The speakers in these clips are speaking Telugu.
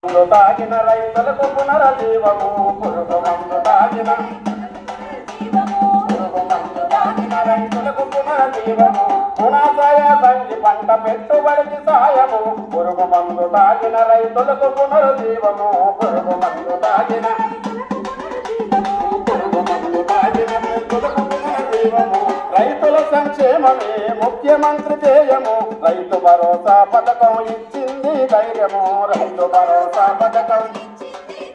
తాగిన రైతులకు పునరజీవము పురుగు మందు తాగిన రైతులకు పునరజీవము పునసాయ సంగి పంట పెట్టుబడికి సాయము పురుగు మందు తాగిన రైతులకు పునరుజీవము పురుగు మందు తాగిన రైతులకు పునరుజీవము రైతుల సంక్షేమమే ముఖ్యమంత్రి ధ్యేయము రైతు భరోసా పథకం ఇచ్చింది ధైర్యము రైతు భరోసా పథకం ఇచ్చింది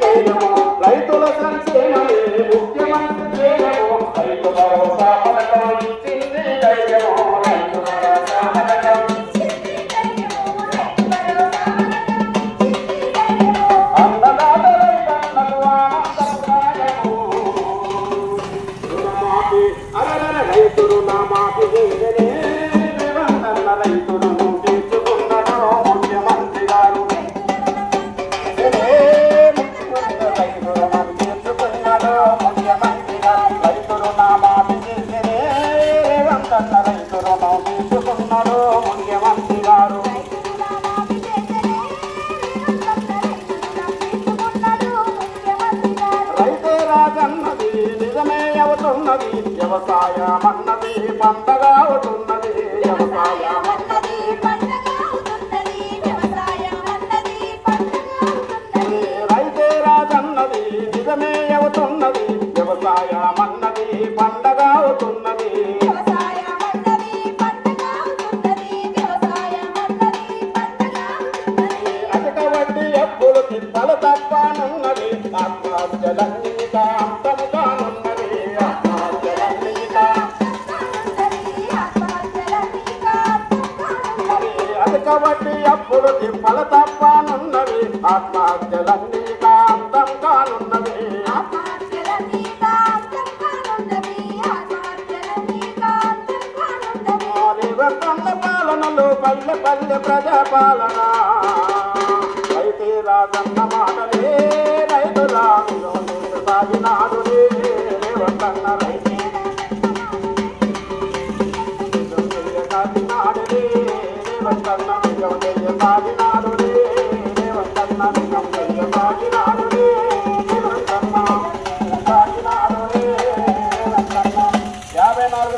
ధైర్యము రైతుల సంక్షేమమే ముఖ్యమంత్రి ధ్యేయము రైతు భరోసా పథకం ఇచ్చింది ధైర్యము రైతు భరోసా పథకం అన్నదాత రైతన్నలు ఆనందము రైతులు నా మాకు రైతులను తీర్చుకున్నాడు ముఖ్యమంత్రి గారు రైతులను తీర్చుకున్నాడు ముఖ్యమంత్రి గారు రైతులు నా మాకు రేవంతన్న రైతులను తీర్చుకున్నాడు ముఖ్యమంత్రి గారు రైతే రాజన్నది నిజమే అవుతున్నది వ్యవసాయం అన్నది పంటగా అవుతున్నది వ్యవసాయం అన్నది రైతే రాజన్నది నిజమే అవుతున్నది వ్యవసాయం అన్నది పండగ అవుతున్నది అధిక వడ్డీ అప్పులు తిప్పలు తప్పనున్నది ఆత్మహత్యలన్నీ అంతము కానున్నది అధిక వడ్డీ అప్పులు తిప్పలు తప్పనున్నది ఆత్మహత్యలన్నీ అంతం కానున్నది రేవంతన్న పాలనలో పల్లె పల్లె ప్రజాపాలన రైతే రాజన్న మాటలే రైతులా సాగినాడు రేవంతన్న రైతే సాగినాడు రేవంతన్న సాగినాడు రేవంతన్న సాగినాడు